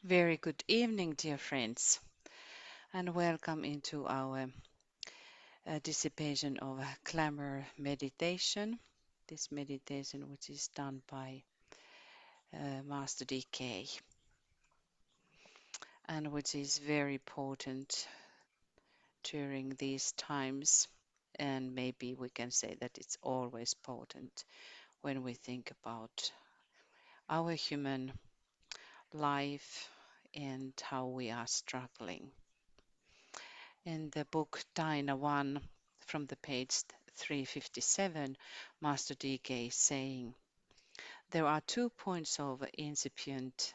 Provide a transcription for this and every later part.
Very good evening, dear friends, and welcome into our Dissipation of Glamour meditation. This meditation, which is done by Master DK, and which is very potent during these times. And maybe we can say that it's always potent when we think about our human life and how we are struggling. In the book Taina 1, from the page 357, Master DK is saying, there are 2 points of incipient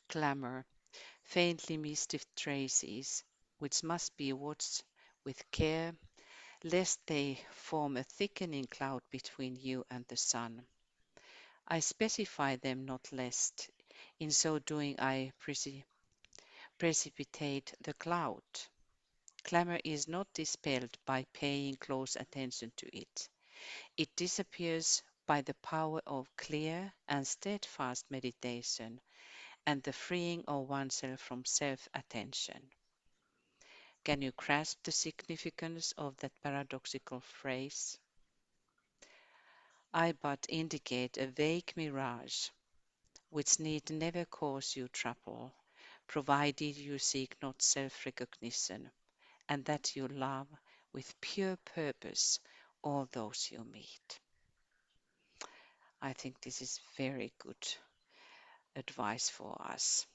glamour, faintly misty traces, which must be watched with care, lest they form a thickening cloud between you and the sun. I specify them not lest, in so doing, I precipitate the cloud. Glamour is not dispelled by paying close attention to it. It disappears by the power of clear and steadfast meditation and the freeing of oneself from self attention. Can you grasp the significance of that paradoxical phrase? I but indicate a vague mirage which need never cause you trouble, provided you seek not self recognition, and that you love with pure purpose all those you meet. I think this is very good advice for us.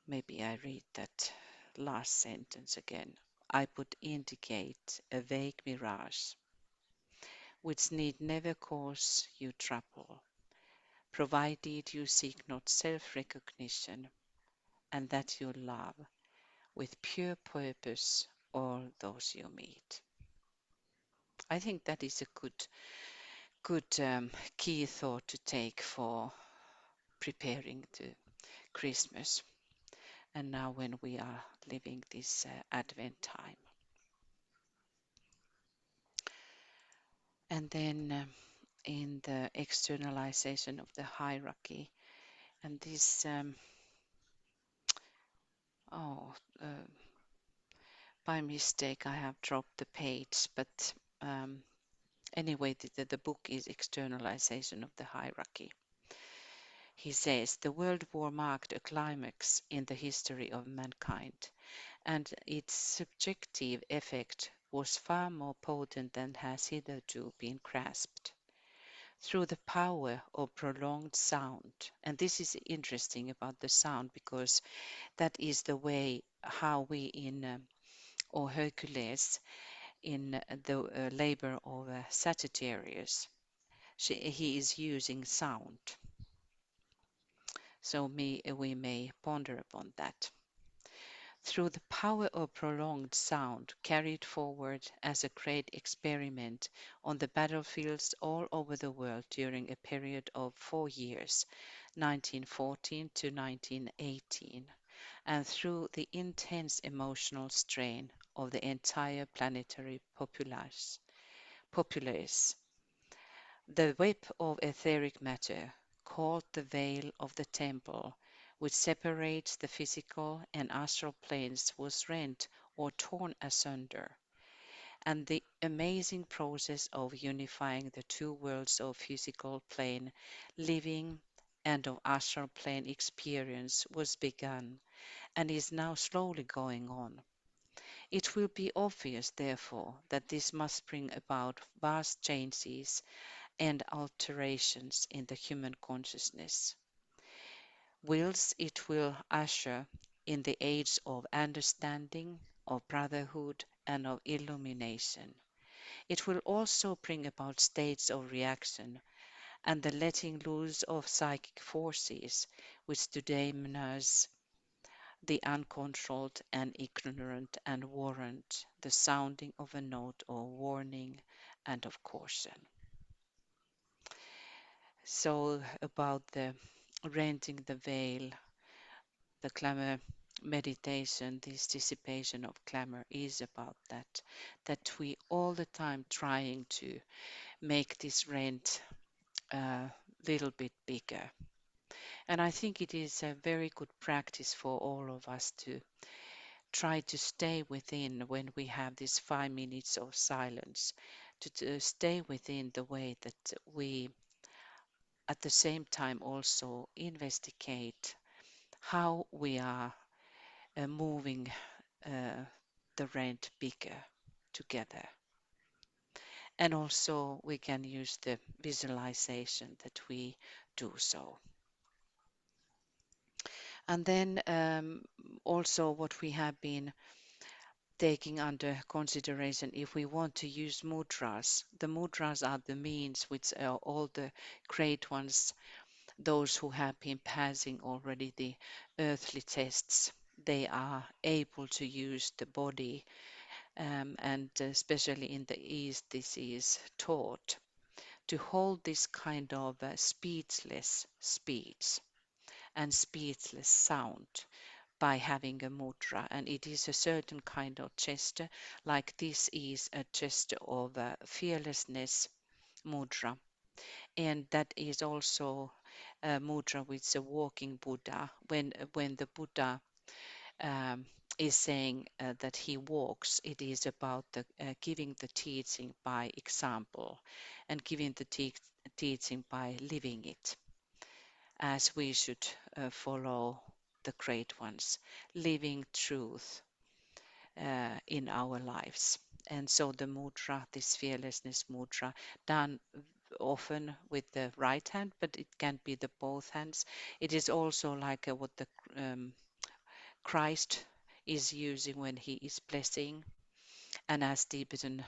Maybe I read that last sentence again. I would indicate a vague mirage which need never cause you trouble, provided you seek not self recognition and that you love with pure purpose all those you meet. I think that is a good key thought to take for preparing to Christmas and now when we are living this Advent time. And then in the externalization of the hierarchy, and this, oh, by mistake I have dropped the page, but anyway, the book is Externalization of the Hierarchy. He says the World War marked a climax in the history of mankind, and its subjective effect was far more potent than has hitherto been grasped. Through the power of prolonged sound, and this is interesting about the sound because that is the way how we in or Hercules in the labor of Sagittarius, he is using sound. So we may ponder upon that. Through the power of prolonged sound carried forward as a great experiment on the battlefields all over the world during a period of 4 years, 1914 to 1918, and through the intense emotional strain of the entire planetary populace, the web of etheric matter, called the veil of the temple, which separates the physical and astral planes, was rent or torn asunder, and the amazing process of unifying the two worlds of physical plane living and of astral plane experience was begun and is now slowly going on. It will be obvious, therefore, that this must bring about vast changes and alterations in the human consciousness, whilst it will usher in the age of understanding, of brotherhood, and of illumination. It will also bring about states of reaction and the letting loose of psychic forces which today menace the uncontrolled and ignorant and warrant the sounding of a note of warning and of caution. So, about the renting the veil, the glamour meditation, this dissipation of glamour is about that. That we all the time trying to make this rent a little bit bigger. And I think it is a very good practice for all of us to try to stay within when we have these 5 minutes of silence, to stay within the way that we at the same time also investigate how we are moving uh, the rent bigger together. And also we can use the visualization that we do so. And then also what we have been taking under consideration, if we want to use mudras, the mudras are the means which are all the great ones, those who have been passing already the earthly tests, they are able to use the body, and especially in the East, this is taught to hold this kind of speechless speech and speechless sound by having a mudra. And it is a certain kind of gesture, like this is a gesture of fearlessness mudra. And that is also a mudra with a walking Buddha. When the Buddha um, is saying that he walks, it is about the, giving the teaching by example and giving the teaching by living it, as we should follow the great ones, living truth in our lives. And so the mudra, this fearlessness mudra, done often with the right hand, but it can be the both hands. It is also like what the Christ is using when he is blessing. And as Tibetan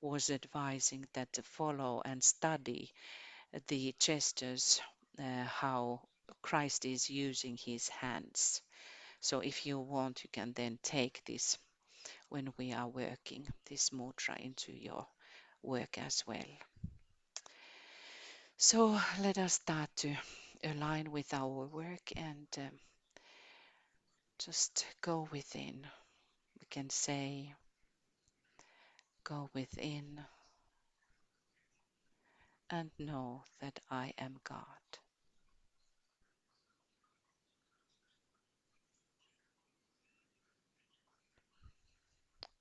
was advising that to follow and study the gestures, how Christ is using his hands. So if you want, you can then take this when we are working, this mudra into your work as well. So let us start to align with our work and just go within. We can say, go within and know that I am God.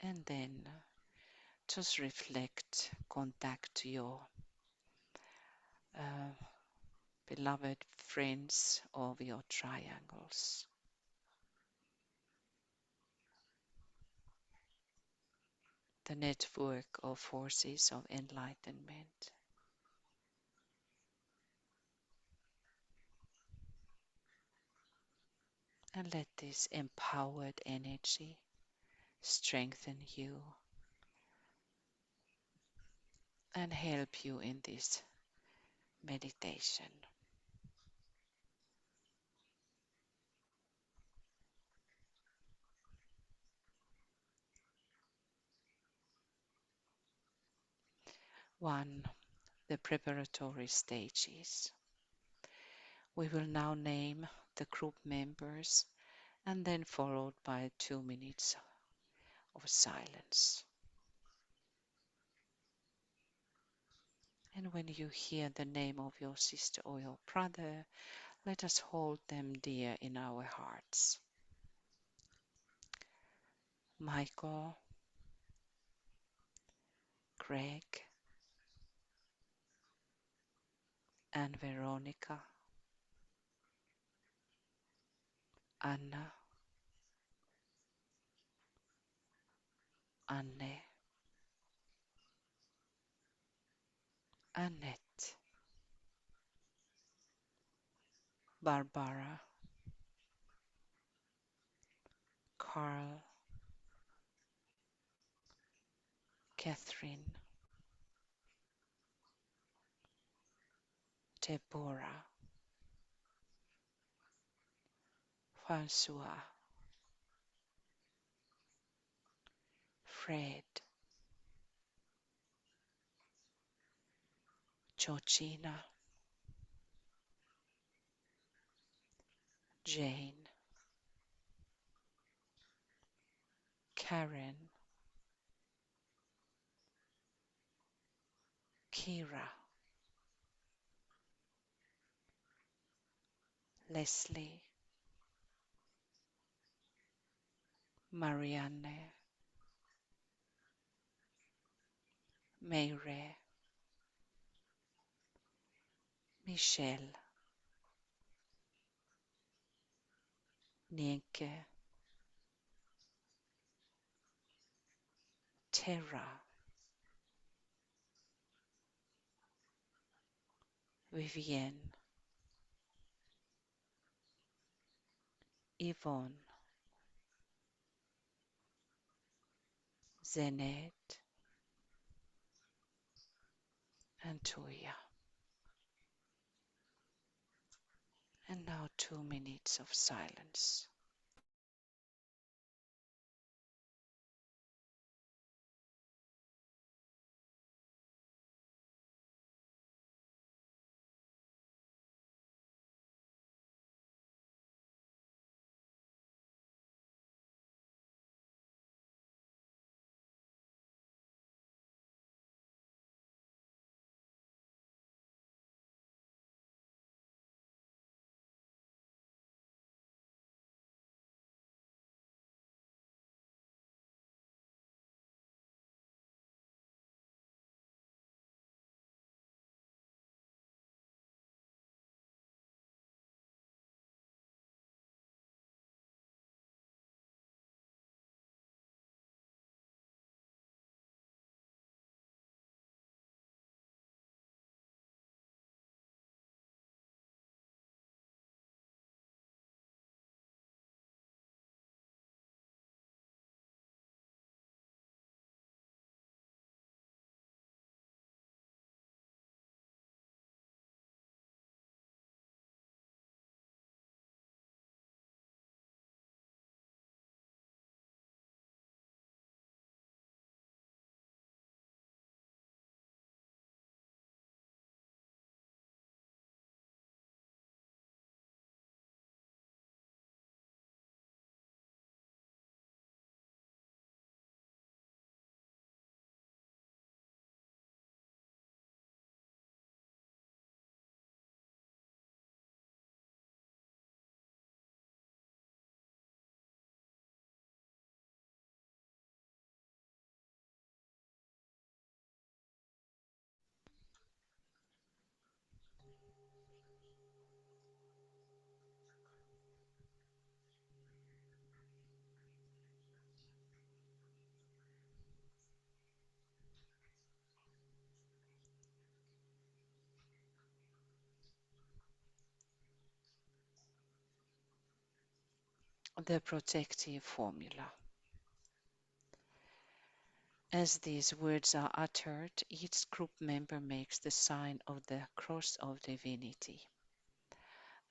And then just reflect, contact to your uh, beloved friends of your triangles. The network of forces of enlightenment. And let this empowered energy strengthen you and help you in this meditation. One, the preparatory stages. We will now name the group members and then followed by 2 minutes of silence. And when you hear the name of your sister or your brother, let us hold them dear in our hearts. Michael, Greg, and Veronica, Anna, Anne, Annette, Barbara, Carl, Catherine, Deborah, François, Fred, Georgina, Jane, Karen, Kira, Leslie, Marianne, Mayre, Michelle, Nienke, Terra, Vivienne, Yvonne, Zenet, and Tuija. And now 2 minutes of silence. The protective formula. As these words are uttered, each group member makes the sign of the cross of divinity,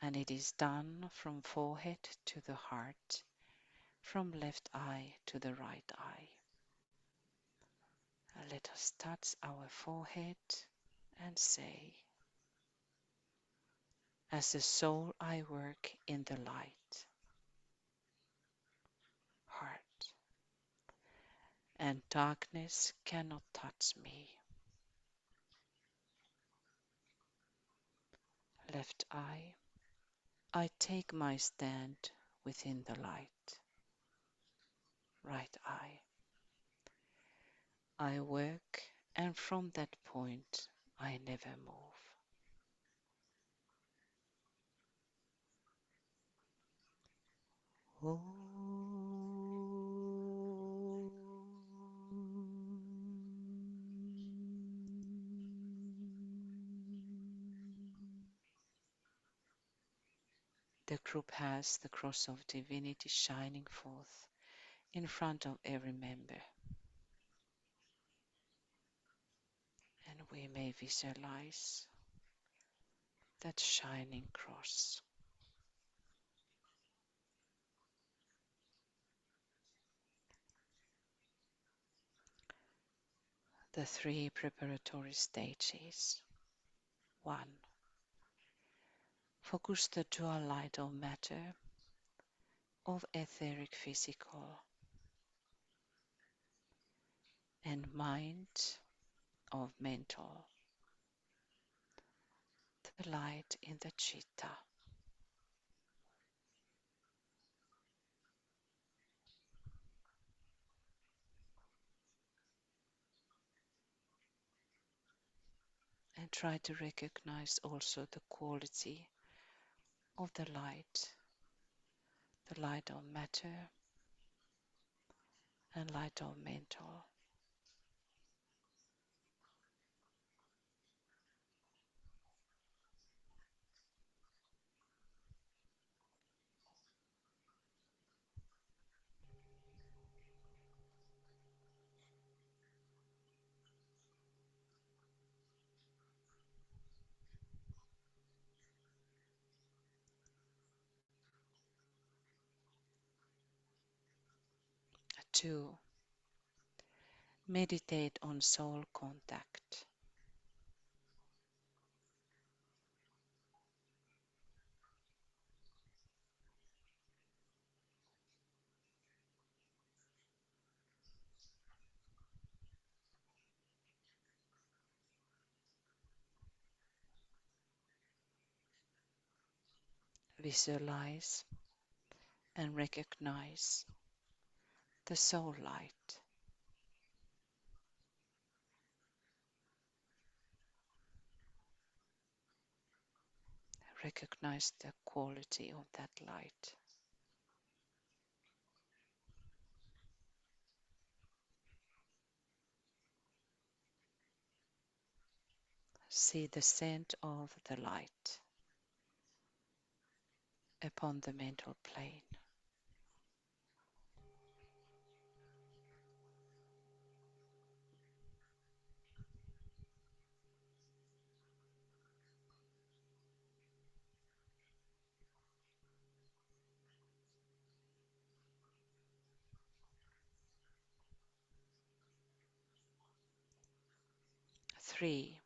and it is done from forehead to the heart, from left eye to the right eye. Let us touch our forehead and say, as the soul I work in the light, heart, and darkness cannot touch me. Left eye, I take my stand within the light. Right eye, I work, and from that point I never move. The group has the cross of divinity shining forth in front of every member, and we may visualize that shining cross. The 3 preparatory stages. 1. Focus the dual light of matter, of etheric physical, and mind of mental, the light in the chitta. And try to recognize also the quality of the light of matter and light of mental. Two, meditate on soul contact. Visualize and recognize the soul light. Recognize the quality of that light. See the scent of the light upon the mental plane. 3.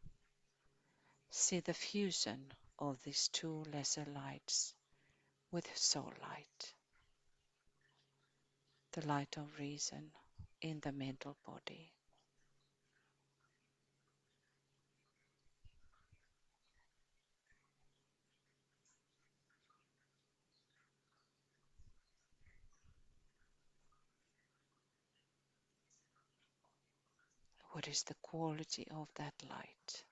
See the fusion of these two lesser lights with soul light, the light of reason in the mental body. What is the quality of that light?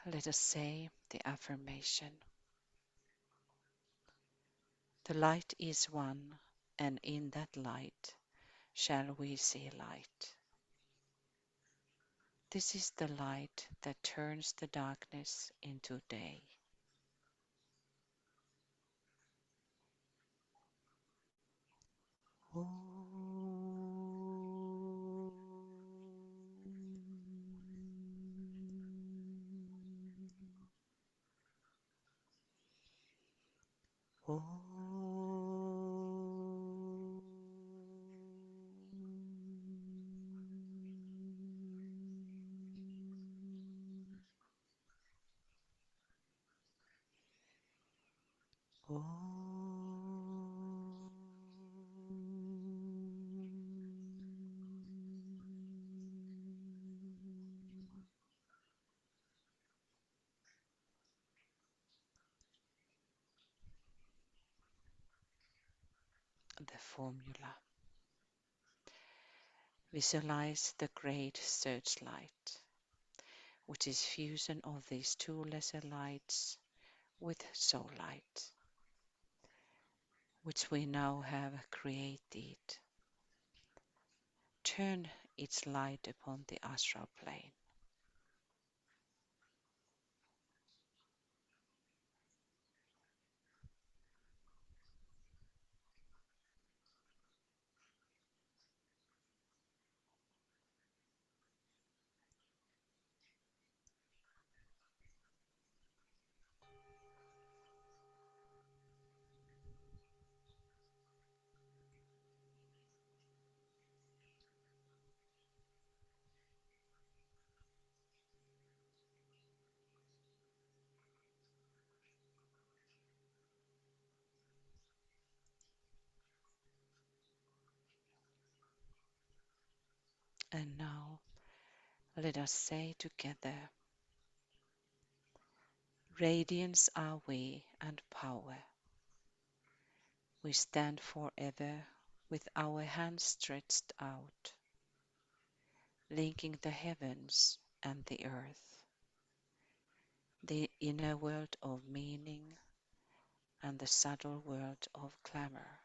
Let us say the affirmation. The light is one, and in that light shall we see light. This is the light that turns the darkness into day. The formula. Visualize the great searchlight, which is fusion of these two lesser lights with soul light, which we now have created. Turn its light upon the astral plane. And now let us say together, radiance are we and power. We stand forever with our hands stretched out, linking the heavens and the earth, the inner world of meaning and the subtle world of glamour.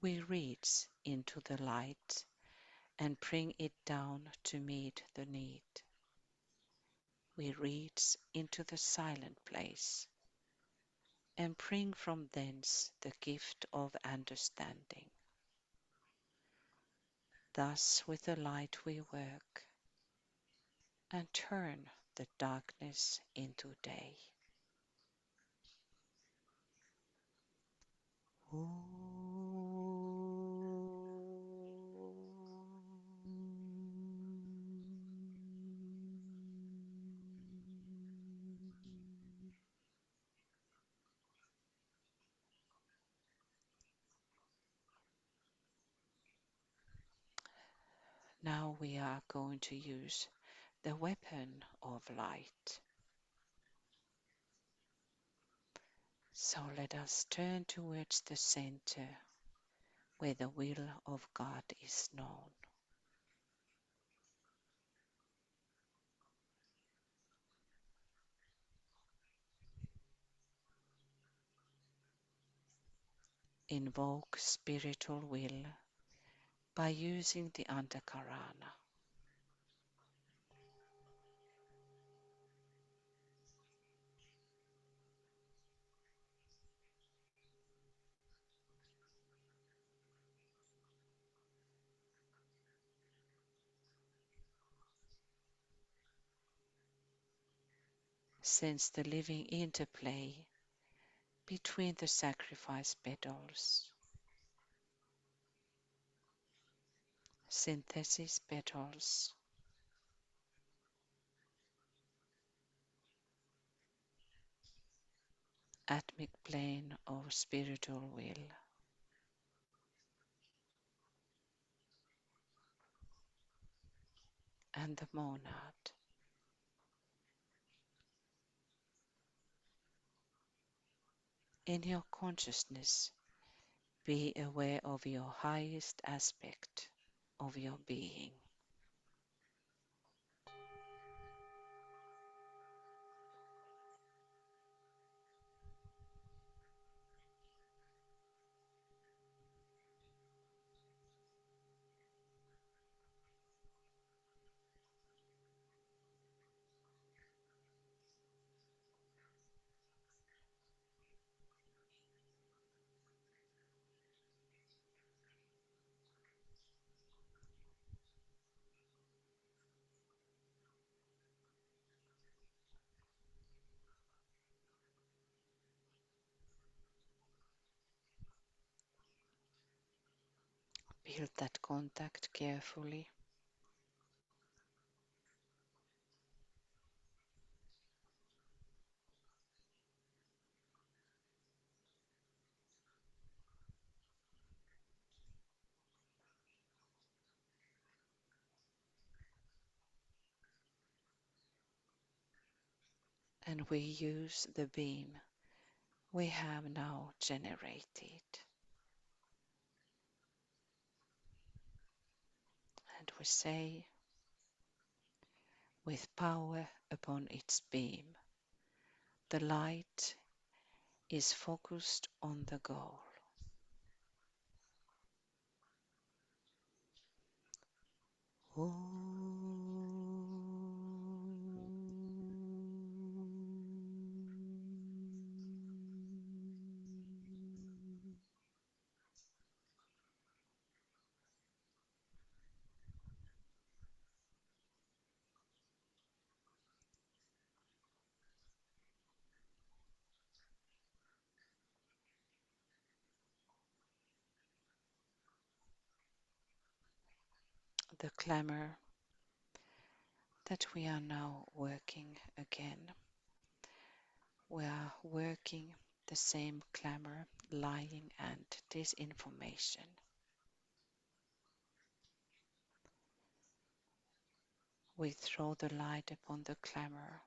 We reach into the light and bring it down to meet the need. We reach into the silent place and bring from thence the gift of understanding. Thus with the light we work and turn the darkness into day. Now we are going to use the weapon of light. So let us turn towards the center where the will of God is known. Invoke spiritual will by using the Antakarana. Sense the living interplay between the sacrifice petals, synthesis petals, atmic plane of spiritual will, and the monad. In your consciousness, be aware of your highest aspect of your being. Build that contact carefully. And we use the beam we have now generated. And we say, with power upon its beam, the light is focused on the goal. The glamour that we are now working again. We are working the same glamour, lying and disinformation. We throw the light upon the clamor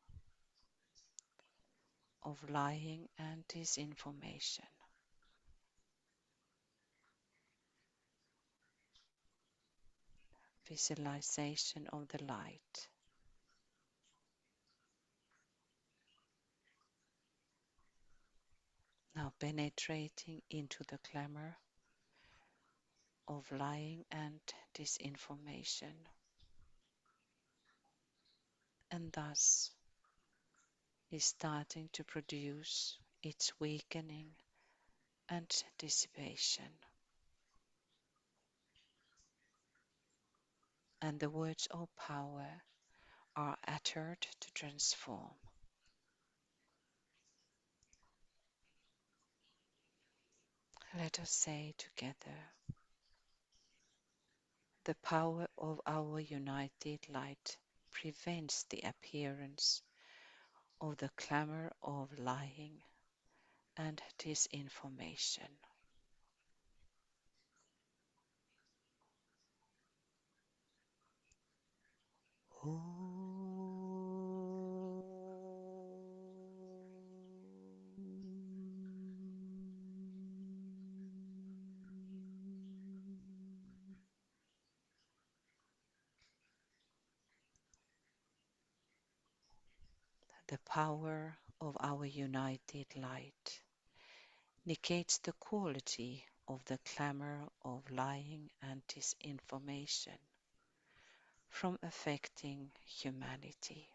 of lying and disinformation. Visualization of the light. Now penetrating into the clamor of lying and disinformation, and thus is starting to produce its weakening and dissipation. And the words of power are uttered to transform. Let us say together, the power of our united light prevents the appearance of the clamor of lying and disinformation. The power of our united light negates the quality of the clamor of lying and disinformation from affecting humanity.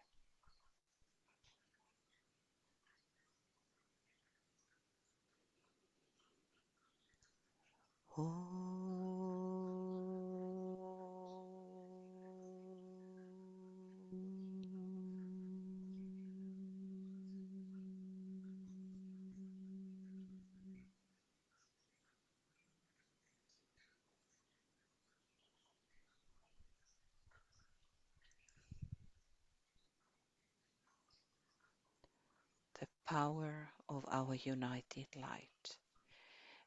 The power of our united light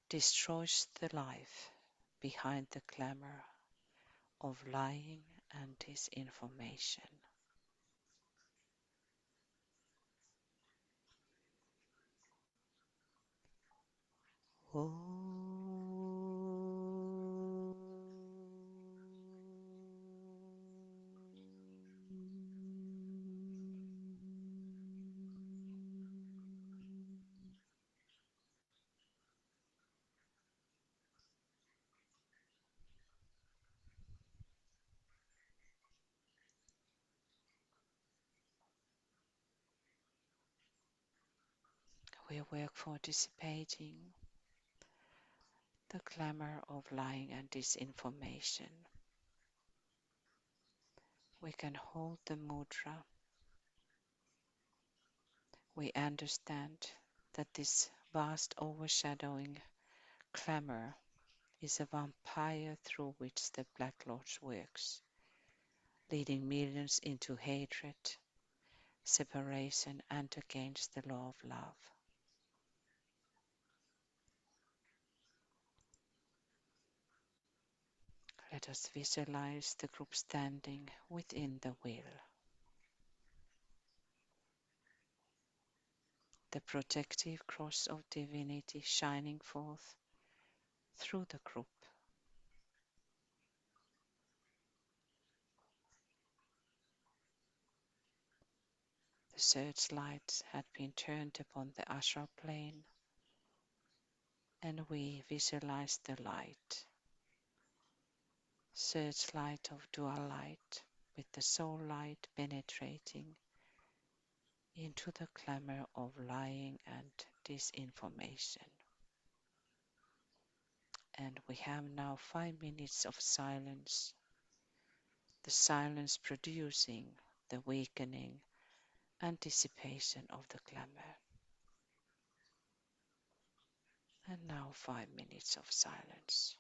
destroys the life behind the clamor of lying and disinformation. We work for dissipating the clamor of lying and disinformation. We can hold the mudra. We understand that this vast overshadowing clamor is a vampire through which the Black Lodge works, leading millions into hatred, separation, and against the law of love. Let us visualize the group standing within the will. The protective cross of divinity shining forth through the group. The searchlight had been turned upon the astral plane, and we visualize the light. Searchlight of dual light with the soul light penetrating into the clamor of lying and disinformation. And we have now 5 minutes of silence, the silence producing the weakening and dissipation of the clamor. And now 5 minutes of silence.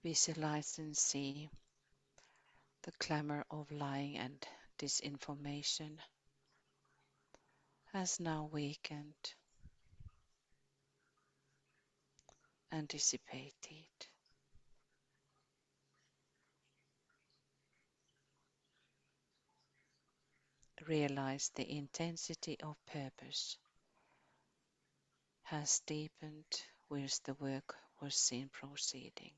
Visualize and see the glamour of lying and disinformation has now weakened and dissipated. Realize the intensity of purpose has deepened whilst the work was seen proceeding.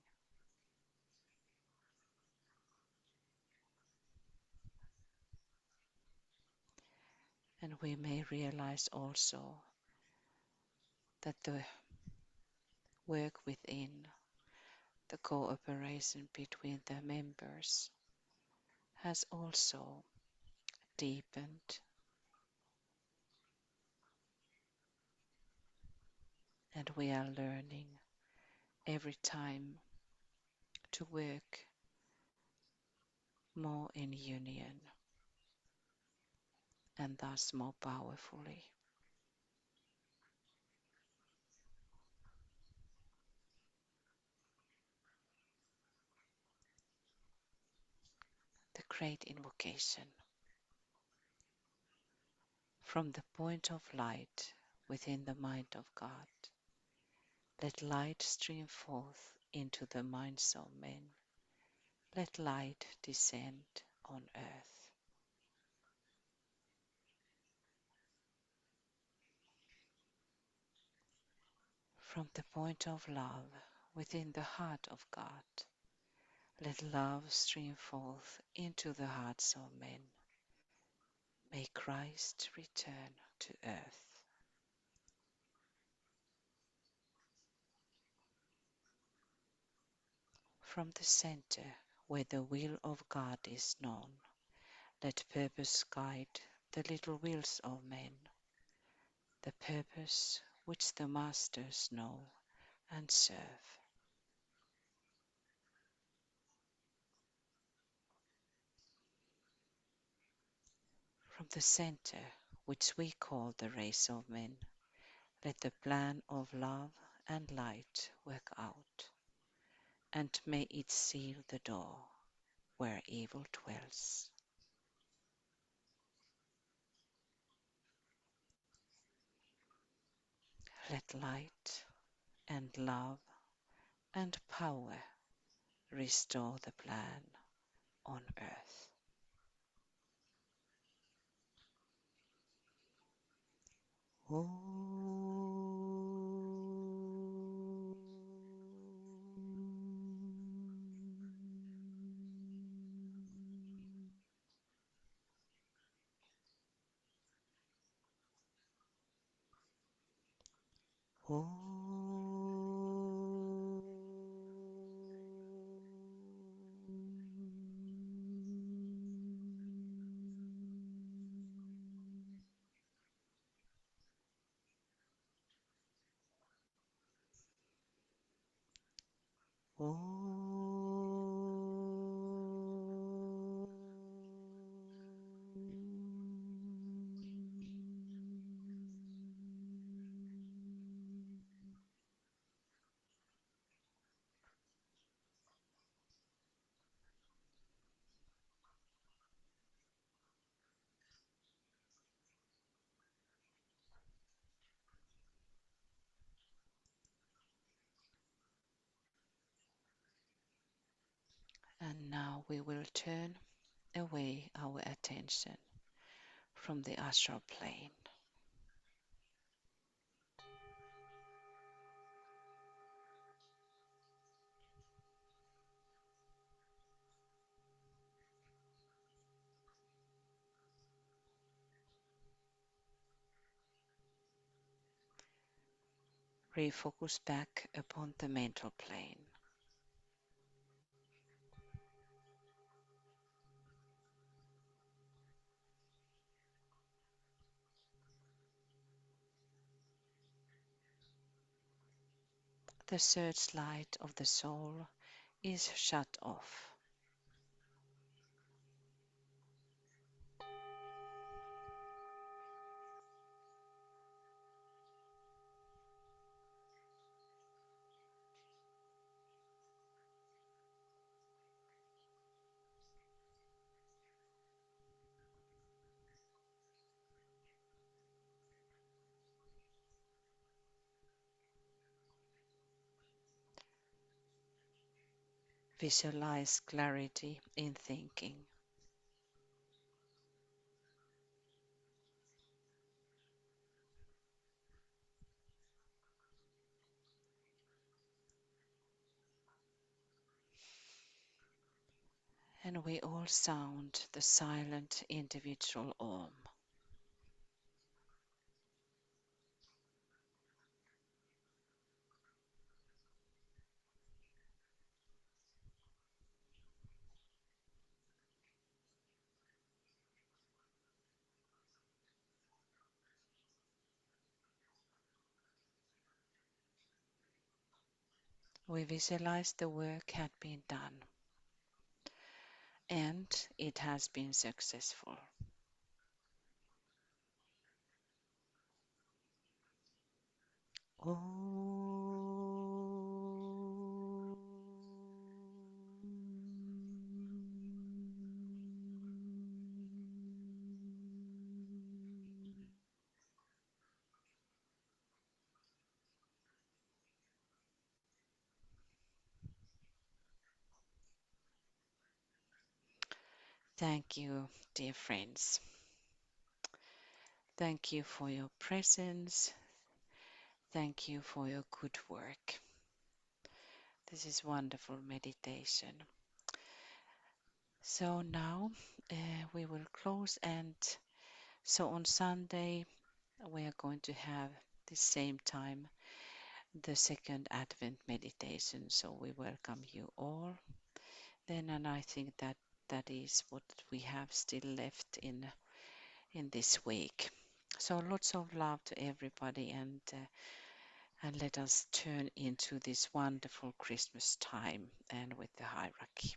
And we may realize also that the work within, the cooperation between the members, has also deepened, and we are learning every time to work more in union and thus more powerfully. The great invocation. From the point of light within the mind of God, let light stream forth into the minds of men. Let light descend on earth. From the point of love within the heart of God, let love stream forth into the hearts of men. May Christ return to earth. From the center where the will of God is known, let purpose guide the little wills of men, the purpose which the masters know and serve. From the center which we call the race of men, let the plan of love and light work out, and may it seal the door where evil dwells. Let light and love and power restore the plan on earth. And now we will turn away our attention from the astral plane. Refocus back upon the mental plane. The searchlight of the soul is shut off. Visualize clarity in thinking. And we all sound the silent individual Om. We visualize the work had been done and it has been successful. Om. Thank you, dear friends. Thank you for your presence. Thank you for your good work. This is wonderful meditation. So now we will close, and so on Sunday we are going to have the same time the second Advent meditation. So we welcome you all then, and I think that that is what we have still left in this week. So lots of love to everybody, and let us turn into this wonderful Christmas time and with the hierarchy.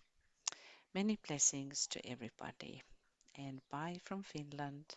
Many blessings to everybody, and bye from Finland.